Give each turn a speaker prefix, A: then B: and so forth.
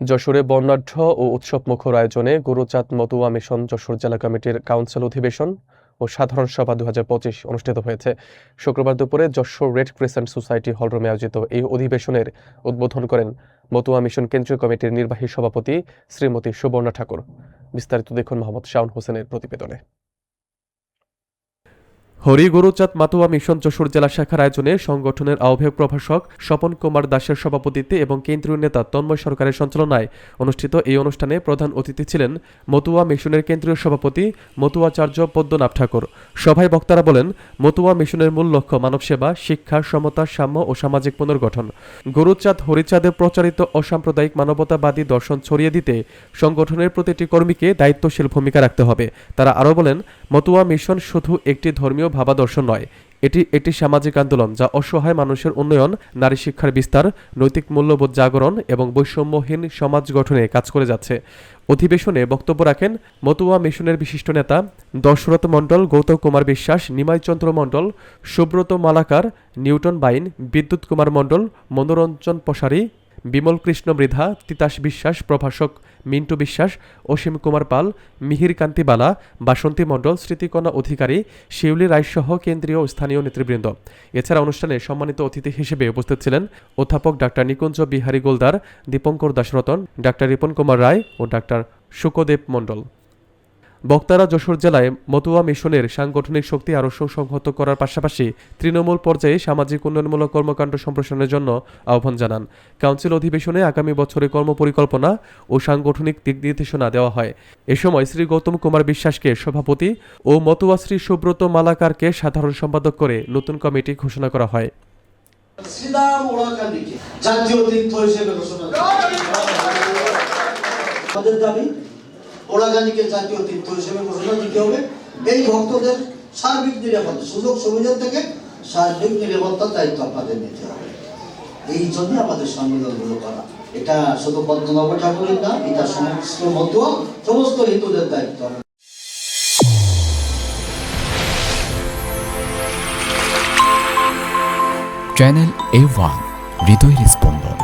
A: যশোরে বর্ণাঢ্য ও উৎসবমুখর আয়োজনে গরুচাঁদ মতুয়া মিশন যশোর জেলা কমিটির কাউন্সিল অধিবেশন ও সাধারণ সভা 2025 অনুষ্ঠিত হয়েছে। শুক্রবার দুপুরে যশোর রেড ক্রিসেন্ট সোসাইটি হলরুমে আয়োজিত এই অধিবেশনের উদ্বোধন করেন মতুয়া মিশন কেন্দ্রীয় কমিটির নির্বাহী সভাপতি শ্রীমতী সুবর্ণা ঠাকুর। বিস্তারিত দেখুন মোহাম্মদ শাওন হোসেনের প্রতিবেদনে। হরি গরুচাঁদ মাতুয়া মিশন যশোর জেলা শাখার আয়োজনে সংগঠনের আহ্বায়ক প্রভাষক স্বপন কুমার দাসের সভাপতিত্বে এবং কেন্দ্রীয় নেতা তন্ময় সরকারের সঞ্চালনায় অনুষ্ঠিত এই অনুষ্ঠানে প্রধান অতিথি ছিলেন মতুয়া মিশনের কেন্দ্রীয় সভাপতি মতুয়াচার্য পদ্মনাভ ঠাকুর। সভায় বক্তারা বলেন, মতুয়া মিশনের মূল লক্ষ্য মানব সেবা, শিক্ষা, সমতা, সাম্য ও সামাজিক পুনর্গঠন। গরুচাঁদ হরিচাঁদের প্রচারিত অসাম্প্রদায়িক মানবতাবাদী দর্শন ছড়িয়ে দিতে সংগঠনের প্রতিটি কর্মীকে দায়িত্বশীল ভূমিকা রাখতে হবে। তারা আরও বলেন, মতুয়া মিশন শুধু একটি ধর্মীয় ভাবাদর্শন নয়, এটি একটি সামাজিক আন্দোলন যা অসহায় মানুষের উন্নয়ন, নারী শিক্ষার বিস্তার, নৈতিক মূল্যবোধ জাগরণ এবং বৈষম্যহীন সমাজ গঠনে কাজ করে যাচ্ছে। অধিবেশনে বক্তব্য রাখেন মতুয়া মিশনের বিশিষ্ট নেতা দশরথ মণ্ডল, গৌতম কুমার বিশ্বাস, নিমাই চন্দ্র মণ্ডল, সুব্রত মালাকার, নিউটন বাইন, বিদ্যুৎ কুমার মণ্ডল, মনোরঞ্জন পশারি, বিমল কৃষ্ণ মৃধা, তিতাস বিশ্বাস, প্রভাষক মিন্টু বিশ্বাস, অসীম কুমার পাল, মিহির কান্তি বালা, বাসন্তী মণ্ডল, স্মৃতিকণা অধিকারী, শিউলি রায়সহ কেন্দ্রীয় ও স্থানীয় নেতৃবৃন্দ। এছাড়া অনুষ্ঠানে সম্মানিত অতিথি হিসেবে উপস্থিত ছিলেন অধ্যাপক ডাক্তার নিকুঞ্জ বিহারী গোলদার, দীপঙ্কর দাসরতন, ডাক্তার রিপন কুমার রায় ও ডাক্তার সুকদেব মণ্ডল। বক্তারা যশোর জেলায় মতুয়া মিশনের সাংগঠনিক শক্তি আরও সুসংহত করার পাশাপাশি তৃণমূল পর্যায়ে সামাজিক উন্নয়নমূলক কর্মকাণ্ড সম্প্রসারণের জন্য আহ্বান জানান। কাউন্সিল অধিবেশনে আগামী বছরে কর্মপরিকল্পনা ও সাংগঠনিক দিক নির্দেশনা দেওয়া হয়। এ সময় শ্রী গৌতম কুমার বিশ্বাসকে সভাপতি ও মতুয়া শ্রী সুব্রত মালাকারকে সাধারণ সম্পাদক করে নতুন কমিটি ঘোষণা করা হয়।
B: ওলাগানিকে জাতীয় তীর্থ হিসেবে ঘোষণা দিতে হবে। এই ভক্তদের সার্বিক নিরাপত্তা, সুযোগ সুবিধা থেকে সার্বিক নিরাপত্তার দায়িত্ব আপনাদের নিতে হবে। এই জন্য আমাদের সম্মেলনগুলো করা। এটা শুধু পদ্মনাভ ঠাকুরের না, এটা সমস্ত মতুয়া, সমস্ত হিন্দুদের দায়িত্ব।
C: চ্যানেল A1 হৃদয়ের স্পন্দন।